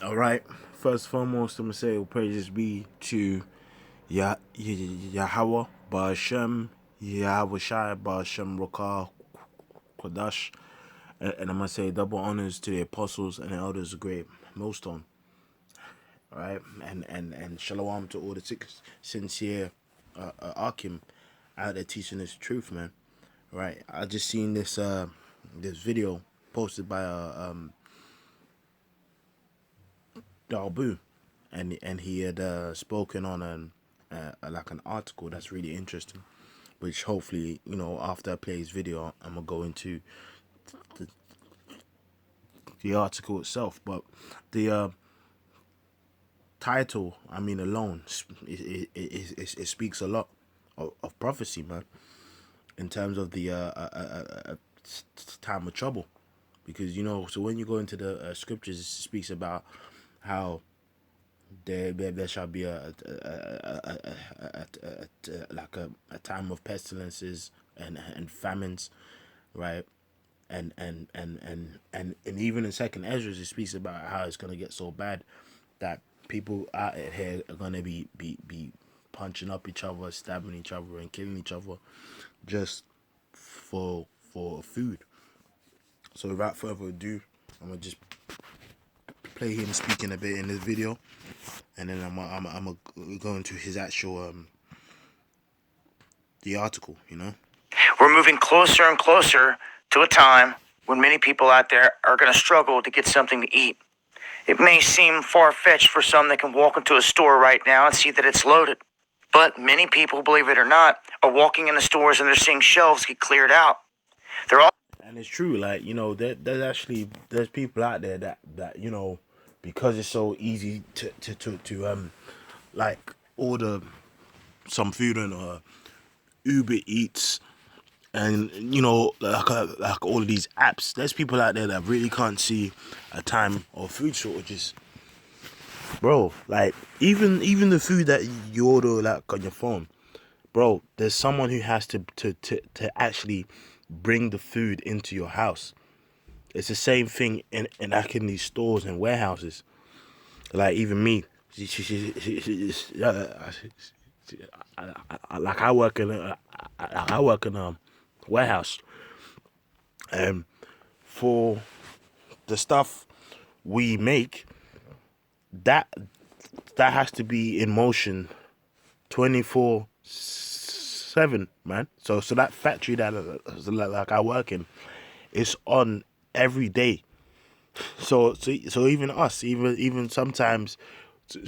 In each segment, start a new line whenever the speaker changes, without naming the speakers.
All right. First and foremost, I'm gonna say all praises be to Yahweh, Ba'ashem, Yahweh Shai, Ba'ashem Rokah, Kodash, and I'm gonna say double honors to the apostles and the elders of great millstone. All right, and shalom to all the sincere Akim out there teaching us the truth, man. All right, I just seen this video posted by Dalbu, and he had spoken on like an article that's really interesting, which hopefully after I play his video, I'm gonna go into the, the article itself. But the title, I mean, alone, it speaks a lot of prophecy, man, in terms of the time of trouble, because so when you go into the scriptures, it speaks about how there shall be a time of pestilences and famines, right? And even in Second Ezra, it speaks about how it's gonna get so bad that people out here are gonna be punching up each other, stabbing each other, and killing each other just for food. So without further ado, I'm gonna just play him speaking a bit in this video, and then I'm gonna go into his actual the article.
We're moving closer and closer to a time when many people out there are going to struggle to get something to eat. It may seem far-fetched for some that can walk into a store right now and see that it's loaded. But many people, believe it or not, are walking in the stores and they're seeing shelves get cleared out. They're all
And it's true, like there's people out there that because it's so easy to like order some food on Uber Eats, and like all of these apps. There's people out there that really can't see a time of food shortages, bro. Like even the food that you order like on your phone, bro. There's someone who has to actually bring the food into your house. It's the same thing in like in these stores and warehouses. Like even me, like I work in a warehouse, and for the stuff we make, that that has to be in motion 24/7, man. So that factory that like I work in, is on every day. So even us, even sometimes, we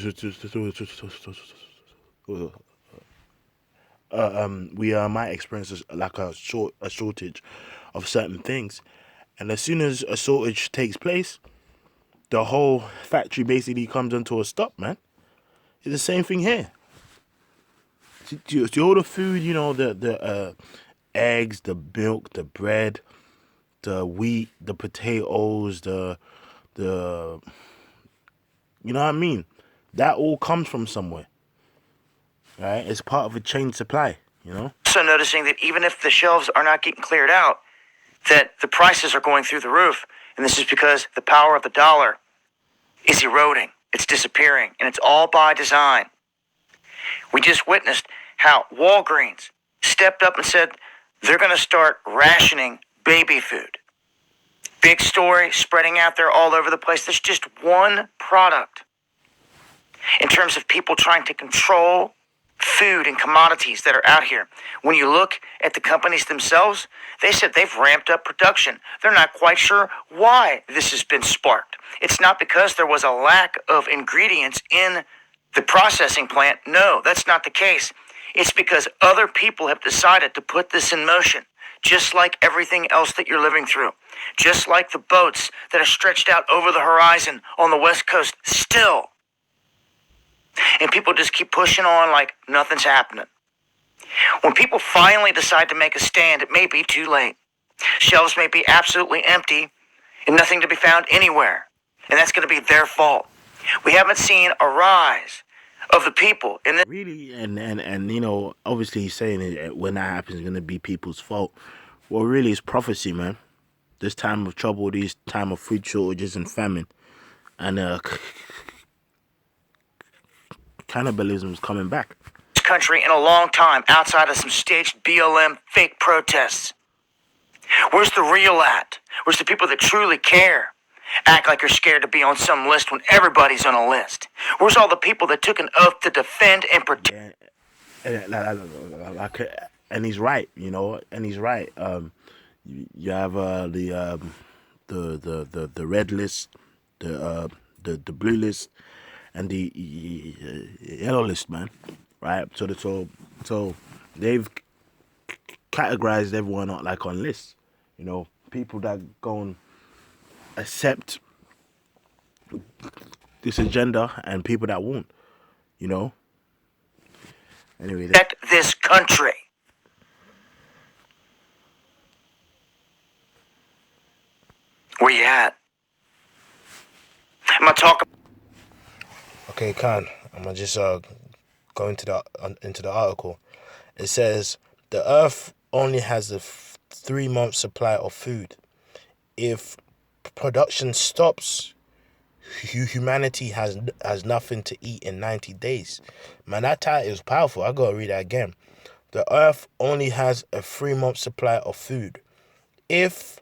might experience like a shortage of certain things, and as soon as a shortage takes place, the whole factory basically comes into a stop, man. It's the same thing here. To all the food, the eggs, the milk, the bread, the wheat, the potatoes, the you know what I mean? That all comes from somewhere, right? It's part of a chain supply.
also noticing that even if the shelves are not getting cleared out, that the prices are going through the roof. And this is because the power of the dollar is eroding. It's disappearing. And it's all by design. We just witnessed how Walgreens stepped up and said they're going to start rationing baby food. Big story spreading out there all over the place. There's just one product in terms of people trying to control food and commodities that are out here. When you look at the companies themselves, they said they've ramped up production. They're not quite sure why this has been sparked. It's not because there was a lack of ingredients in the processing plant. No, that's not the case. It's because other people have decided to put this in motion, just like everything else that you're living through. Just like the boats that are stretched out over the horizon on the West Coast still. And people just keep pushing on like nothing's happening. When people finally decide to make a stand, it may be too late. Shelves may be absolutely empty and nothing to be found anywhere. And that's going to be their fault. We haven't seen a rise of the people in this.
Really, and obviously he's saying it, when that happens, it's gonna be people's fault. Well, really, it's prophecy, man. This time of trouble, this time of food shortages and famine, and cannibalism is coming back.
Country in a long time outside of some staged BLM fake protests. Where's the real at? Where's the people that truly care? Act like you're scared to be on some list when everybody's on a list. Where's all the people that took an oath to defend and protect?
And he's right, you know, and he's right. You have the red list, the blue list, and the yellow list, man. Right? So they've categorized everyone out like on lists. You know, people that go and accept this agenda and people that won't. You know. Anyway,
Protect this country. Where you at? I'm gonna talk.
okay, Khan. I'm gonna just go into the article. It says the Earth only has a 3-month supply of food. If production stops, humanity has nothing to eat in 90 days. Man, that title is powerful. I gotta read that again. The Earth only has a 3-month supply of food. If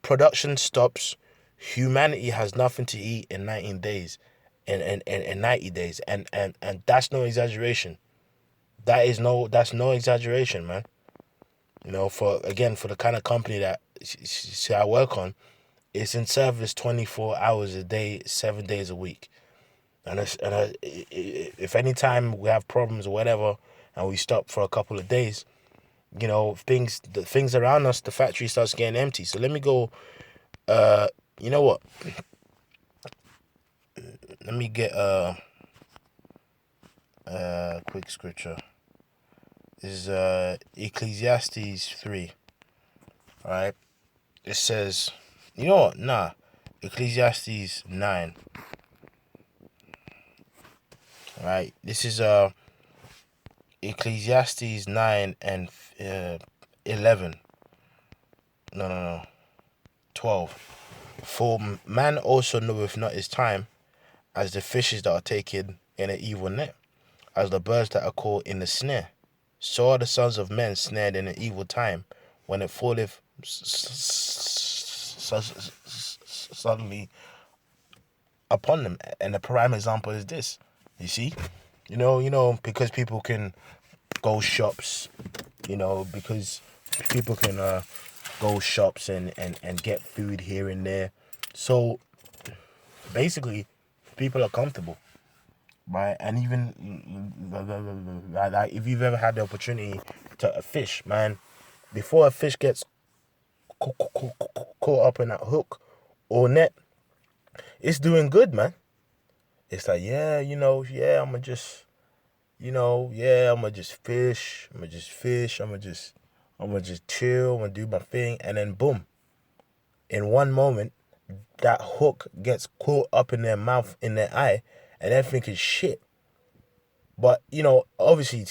production stops, humanity has nothing to eat in 19 days. In 90 days. And that's no exaggeration. That's no exaggeration, man. You know, for the kind of company that I work on, it's in service 24 hours a day, 7 days a week. If any time we have problems or whatever, and we stop for a couple of days, you know, the things around us, the factory starts getting empty. So let me go. You know what? Let me get quick scripture. This is Ecclesiastes 3. All right. It says, you know what? Nah. Ecclesiastes 9. All right. This is Ecclesiastes 9 and 11. No. 12. For man also knoweth not his time, as the fishes that are taken in an evil net, as the birds that are caught in the snare. So are the sons of men snared in an evil time, when it falleth suddenly upon them. And the prime example is this. You see? You know, because people can go shops, you know, because people can go shops and get food here and there. So basically, people are comfortable, right? And even like if you've ever had the opportunity to fish, man, before a fish gets caught up in that hook or net, it's doing good, man. It's like, yeah, I'm gonna just, I'm gonna just fish. I'm gonna just chill. I'm gonna do my thing, and then boom, in one moment, that hook gets caught up in their mouth, in their eye, and they're thinking shit. But obviously,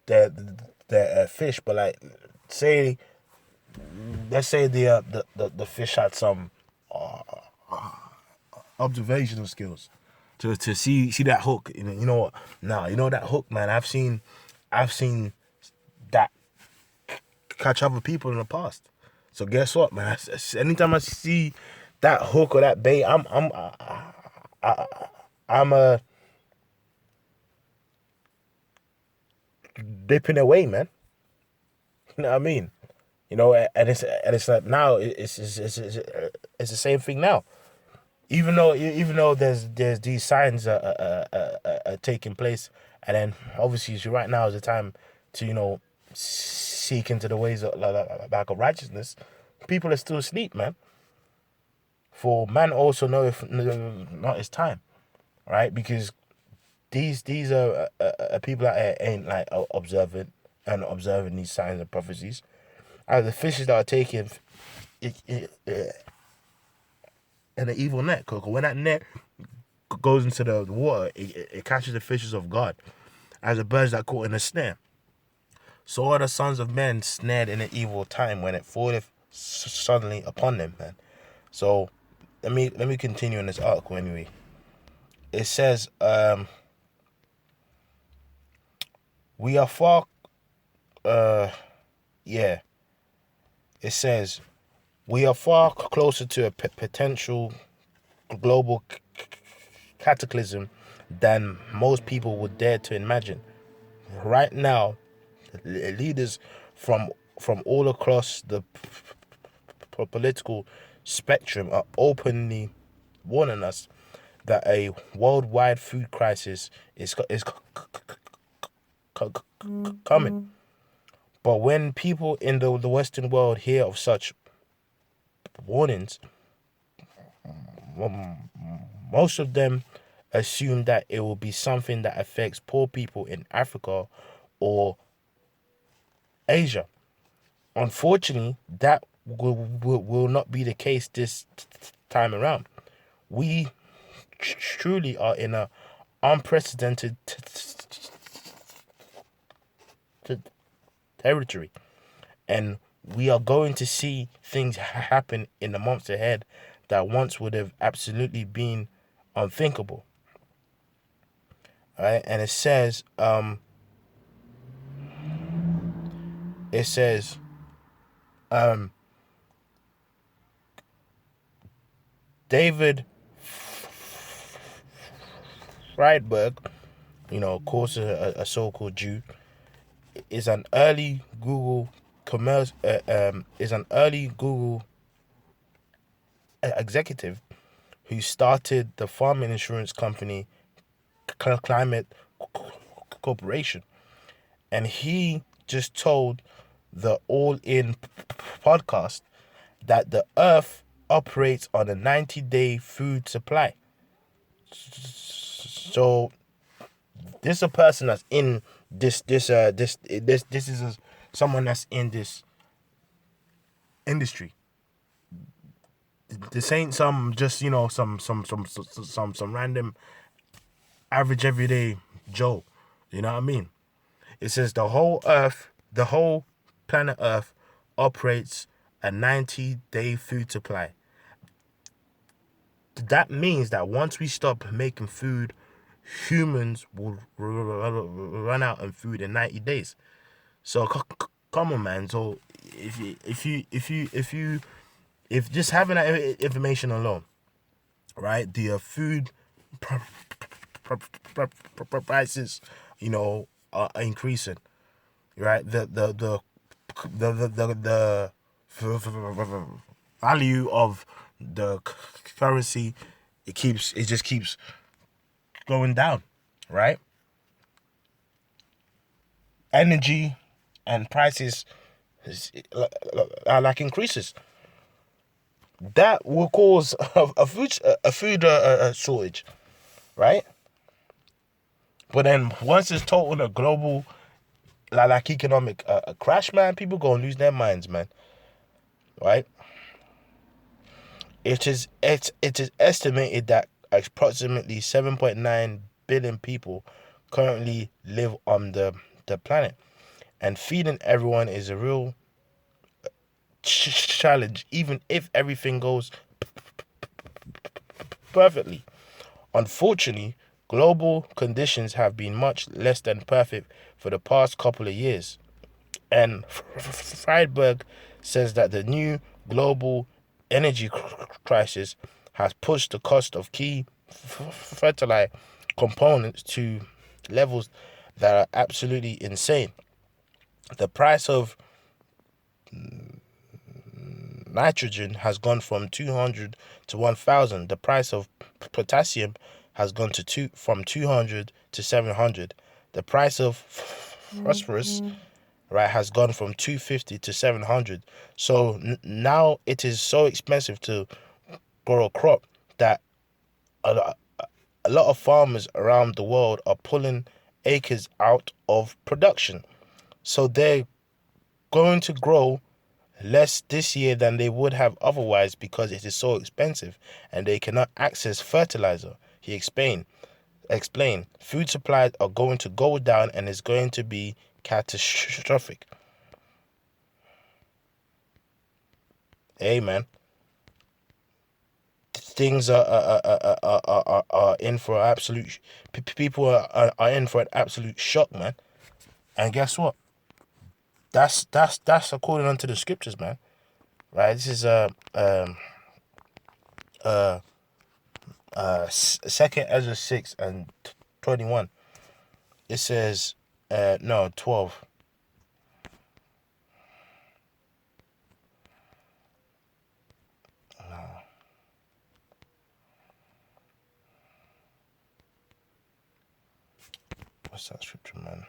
the fish. But like, let's say the fish had some observational skills to see that hook. You know what? Nah, that hook, man. I've seen that catch other people in the past. So guess what, man? Anytime I see that hook or that bait, I'm dipping away, man. You know what I mean? And it's like now it's the same thing now. Even though there's these signs are taking place, and then obviously right now is the time to seek into the ways of like of righteousness. People are still asleep, man. For man also know if not his time, right? Because these are people that ain't like observing these signs and prophecies. As the fishes that are taken in an evil net, Coco. When that net goes into the water, it catches the fishes of God, as the birds that are caught in a snare. So are the sons of men snared in an evil time, when it falleth suddenly upon them, man. So let me continue in this article anyway. It says we are far yeah. It says we are far closer to a potential global cataclysm than most people would dare to imagine. Right now, leaders from all across the political spectrum are openly warning us that a worldwide food crisis is coming. But when people in the Western world hear of such warnings, most of them assume that it will be something that affects poor people in Africa or Asia. Unfortunately, that will not be the case this time around. We truly are in a unprecedented territory, and we are going to see things happen in the months ahead that once would have absolutely been unthinkable. All right, and it says um David Friedberg, of course, a so-called Jew, is an early Google executive who started the farming insurance company Climate Corporation, and he just told the All In podcast that the Earth operates on a 90-day food supply. So this is a person that's in this is someone that's in this industry. This ain't some just some random average everyday Joe. You know what I mean? It says the whole planet Earth operates a 90-day food supply. That means that once we stop making food, humans will run out of food in 90 days. So come on, man. So if just having that information alone, right? The food prices, are increasing, right? The value of the currency, it just keeps going down, right? Energy and prices are like increases. That will cause a food shortage, right? But then once it's total a global like economic crash, man, people gonna lose their minds, man. Right? It is estimated that approximately 7.9 billion people currently live on the planet, and feeding everyone is a real challenge, even if everything goes perfectly. Unfortunately, global conditions have been much less than perfect for the past couple of years. And Friedberg says that the new global energy crisis has pushed the cost of key fertilizer components to levels that are absolutely insane. The price of nitrogen has gone from 200 to 1,000. The price of potassium has gone from 200 to 700. The price of phosphorus, right, has gone from 250 to 700. So now it is so expensive to grow a crop that a, a lot of farmers around the world are pulling acres out of production. So they're going to grow less this year than they would have otherwise because it is so expensive and they cannot access fertilizer. He explained food supplies are going to go down and it's going to be catastrophic. Hey man, things are in for an absolute. People are in for an absolute shock, man. And guess what? That's according unto the scriptures, man. Right? This is uh Second Ezra 6:21. It says no 12. What's that scripture, man?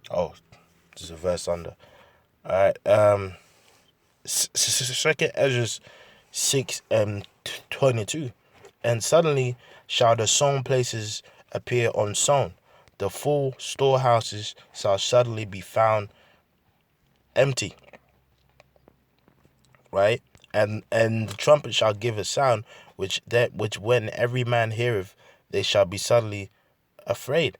Oh, there's a verse under. All right. Second Ezra 6:22, and suddenly shall the sown places appear unsown. The full storehouses shall suddenly be found empty. Right, and the trumpet shall give a sound, which when every man heareth, they shall be suddenly afraid.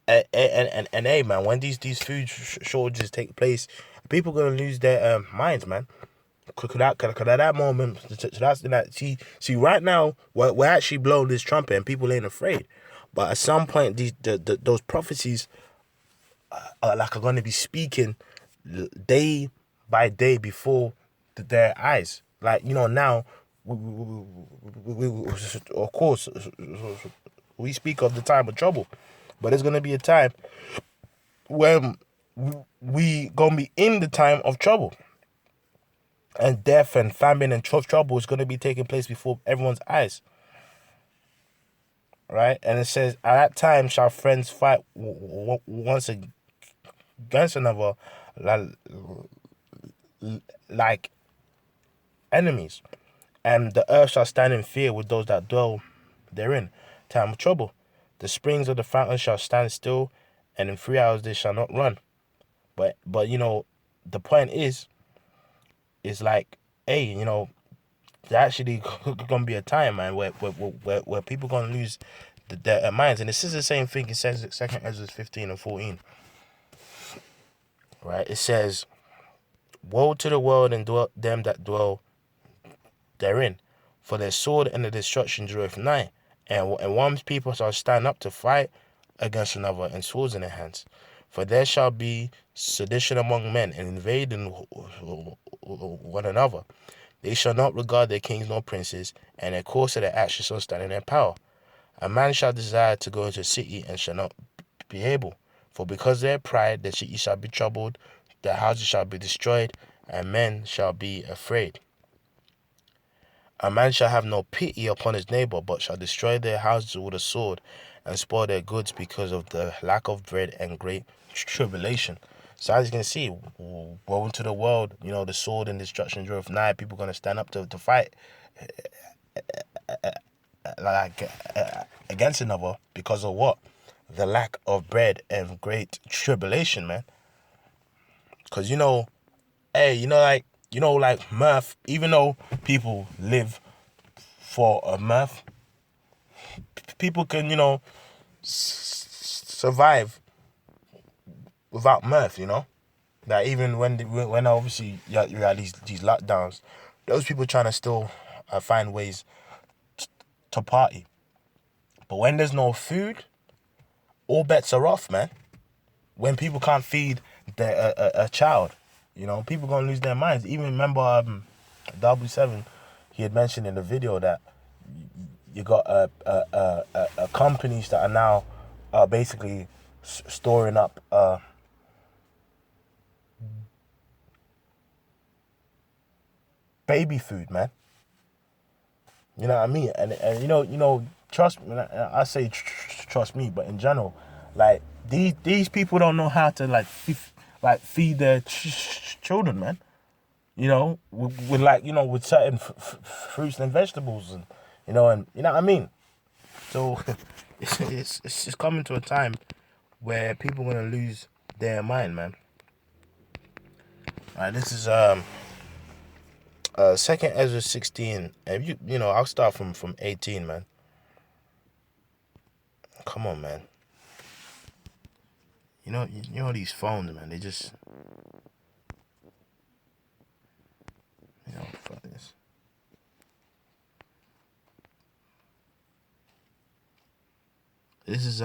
And hey, man, when these food shortages take place, people gonna lose their minds, man. Could at that moment, so that's that. See, right now we're actually blowing this trumpet, and people ain't afraid. But at some point, those prophecies are going to be speaking day by day before their eyes. Like, now, of course, we speak of the time of trouble, but there's going to be a time when we going to be in the time of trouble. And death and famine and trouble is going to be taking place before everyone's eyes. Right? And it says, at that time shall friends fight once against another, like enemies. And the earth shall stand in fear with those that dwell therein. Time of trouble. The springs of the fountain shall stand still, and in 3 hours they shall not run. But the point is like, hey, there actually gonna be a time, man, where people gonna lose their minds. And this is the same thing. It says Second Ezra 15:14. Right? It says, "Woe to the world and them that dwell therein, for their sword and the destruction draweth nigh, and one people shall stand up to fight against another, and swords in their hands. For there shall be sedition among men, and invading one another. They shall not regard their kings nor princes, and their course of their actions shall stand in their power. A man shall desire to go into a city, and shall not be able. For because of their pride, the city shall be troubled, their houses shall be destroyed, and men shall be afraid. A man shall have no pity upon his neighbor, but shall destroy their houses with a sword, and spoil their goods because of the lack of bread and great tribulation." So as you can see, woe into the world, the sword and destruction draweth nigh. People going to stand up to fight like against another because of what? The lack of bread and great tribulation, man. Because hey, like mirth, even though people live for a mirth, people can, survive without mirth, That even when obviously you had these lockdowns, those people trying to still find ways to party. But when there's no food, all bets are off, man. When people can't feed a child, people gonna lose their minds. Even remember W7, he had mentioned in the video that you got companies that are now basically storing up baby food, man. You know what I mean? And trust me. I say trust me, but in general, like these people don't know how to feed their children, man. With certain fruits and vegetables, and and you know what I mean. So it's coming to a time where people are gonna lose their mind, man. All right, this is Second Ezra 16, and I'll start from 18, man. come on, man. You know these phones, man. They just, fuck this. This is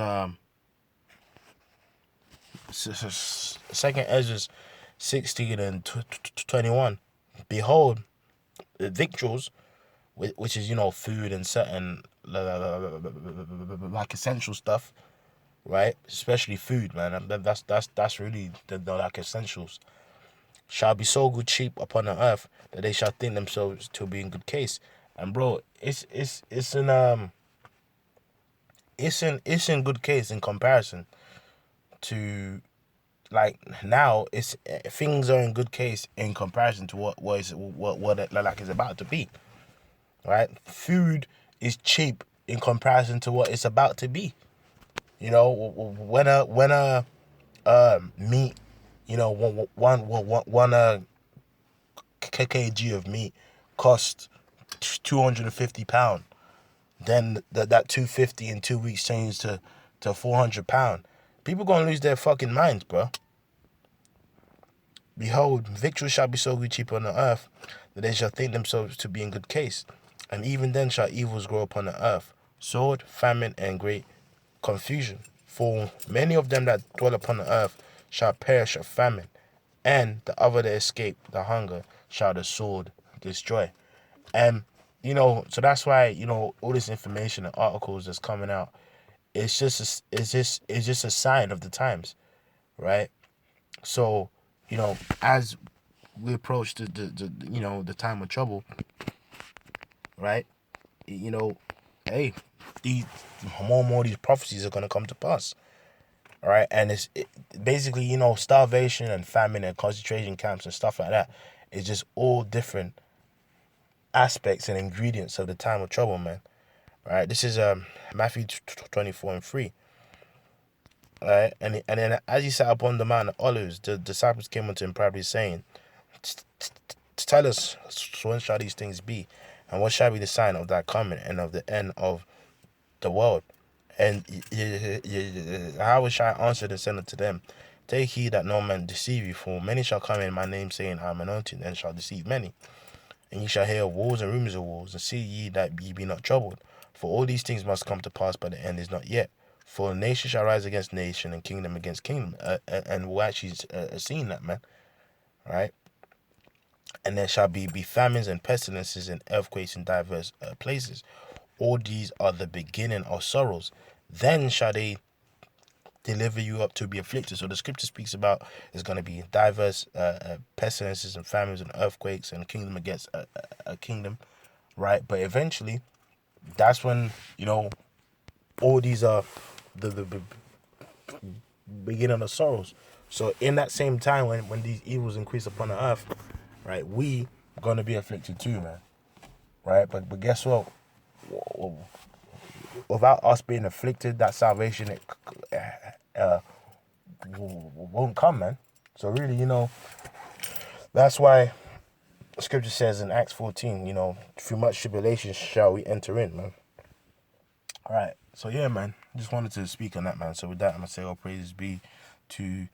Second Ezra 16 and 21. Behold, the victuals, which is food and certain like essential stuff, right? Especially food, man. And that's really the like essentials. Shall be so good cheap upon the earth that they shall think themselves to be in good case. And bro, it's in good case in comparison to like now. It's things are in good case in comparison to what it like is about to be, right? Food is cheap in comparison to what it's about to be. When a meat, one kg of meat costs £250. Then that 250 in 2 weeks changed to £400. People gonna lose their fucking minds, bro. Behold, victuals shall be so good cheap on the earth that they shall think themselves to be in good case, and even then shall evils grow upon the earth, sword, famine, and great confusion. For many of them that dwell upon the earth shall perish of famine, and the other that escape the hunger shall the sword destroy. And so that's why all this information and articles that's coming out, it's just a sign of the times, right? So as we approach the time of trouble, right? Hey, these more and more of these prophecies are gonna come to pass, all right? And basically starvation and famine and concentration camps and stuff like that is just all different aspects and ingredients of the time of trouble, man. All right, this is Matthew 24 and 3. All right, and then as he sat upon the Mount of Olives, the disciples came unto him privately, saying, "Tell us, when shall these things be, and what shall be the sign of thy coming and of the end of the world?" And how shall I answer and said unto them, "Take heed that no man deceive you, for many shall come in my name, saying, I am anointed, and shall deceive many. And ye shall hear of wars and rumors of wars, and see ye that ye be not troubled. For all these things must come to pass, but the end is not yet. For nation shall rise against nation, and kingdom against kingdom." And we're actually seeing that, man. Right? And there shall be famines and pestilences and earthquakes in diverse places. All these are the beginning of sorrows. Then shall they deliver you up to be afflicted. So the scripture speaks about there's going to be diverse pestilences and famines and earthquakes and kingdom against a kingdom, right? But eventually, that's when all these are the beginning of sorrows. So in that same time when these evils increase upon the earth, right, we gonna be afflicted too, man. Right? But guess what? Without us being afflicted, that salvation won't come, man. So really, that's why scripture says in Acts 14, through much tribulation shall we enter in, man. All right. So yeah, man. Just wanted to speak on that, man. So with that, I'm gonna say all praises be to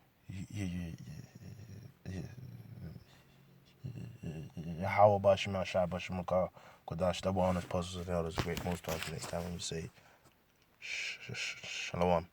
Yahweh Bashima Shai Bashimaka Kodash, double honors, apostles and elders, great most times. Next time when we say Shalom.